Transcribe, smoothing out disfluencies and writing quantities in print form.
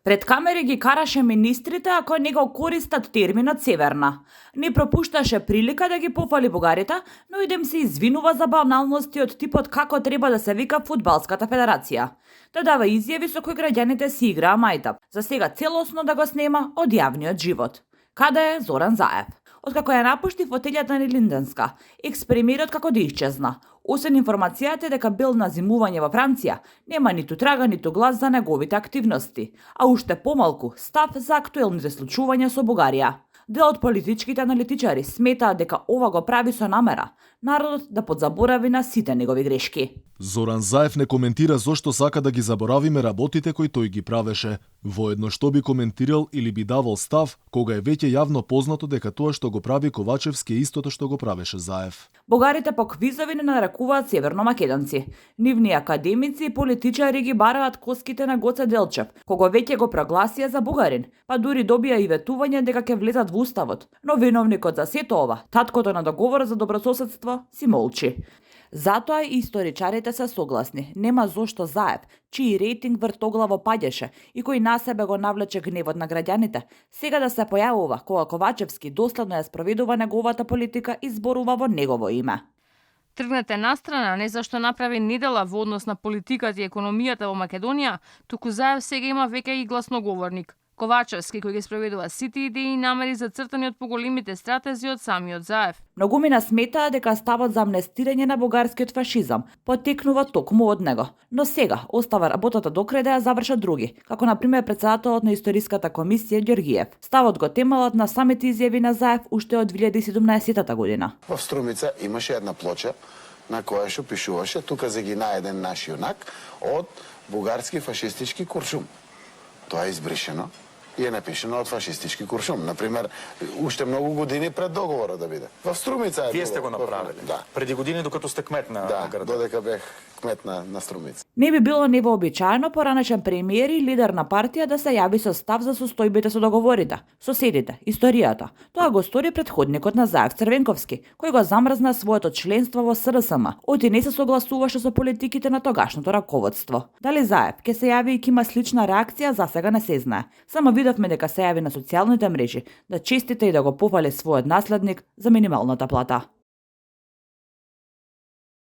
Пред камери ги караше министрите ако не го користат терминот северна. Не пропушташе прилика да ги пофали бугарите, но и да им се извинува за баналности од типот како треба да се вика фудбалската федерација. Да дава изјави со кои граѓаните си играа мајтап, за сега целосно да го снема од јавниот живот. Каде е Зоран Заев? Откако ја напушти фотелјата на Линденска, екс-премиерот како да исчезна. Освен информацијата дека бил на зимување во Франција, нема ниту трага ниту глас за неговите активности, а уште помалку став за актуелните случувања со Бугарија. Дел од политичките аналитичари сметаат дека ова го прави со намера народот да подзаборави на сите негови грешки. Зоран Заев не коментира зошто сака да ги заборавиме работите кои тој ги правеше. Воедно што би коментирал или би давал став, кога е веќе јавно познато дека тоа што го прави Ковачевски е истото што го правеше Заев. Бугарите по квизови не нарекуваат северномакедонци. Нивни академици и политичари ги бараат коските на Гоце Делчев, кога веќе го прогласија за бугарин, па дури добија и ветување дека ќе влезат во уставот. Но виновникот за сето ова, таткото на договорот за добрососедство, си молчи. Затоа и историчарите се согласни. Нема зошто Заев, чиј рейтинг вртоглаво паѓаше и кој на себе го навлече гневот на граѓаните, сега да се појавува кога Ковачевски доследно ја спроведува неговата политика и зборува во негово име. Тргнете настрана не зашто направи недела во однос на политиката и економијата во Македонија, туку Заев сега има веќе и гласноговорник. Ковачевски, кој ги спроведува сите идеи и намери зацртани од поголемите стратези од самиот Заев. Многумина сметаа дека ставот за амнестирање на бугарскиот фашизам потекнува токму од него, но сега остава работата докрај да ја завршат други, како на пример претседателот на историската комисија Ѓоргиев. Ставот го темелат на самите изјави на Заев уште од 2017 година. Во Струмица имаше една плоча на која што пишуваше тука загина еден наш јунак од бугарски фашистички куршум. Тоа е избришено и е напишено од фашистички куршум. Например, уште многу години пред договорот да биде. Во Струмица е. Вие сте го направиле. Да. Преди години докато сте кмет на градот. Да, додека бех кмет на Струмица. Не би било невообичаено поранешен премиер и лидер на партија да се јави со став за состојбите со договорите, соседите, историјата. Тоа го стори претходникот на Заев Црвенковски, кој го замрзна своето членство во СРСМ, оти не се согласуваше со политиките на тогашното раководство. Дали Заев ќе се јави и ќе има слична реакција, за сега не се знае. Само видовме дека се јави на социјалните мрежи да честите и да го пофали својот наследник за минималната плата.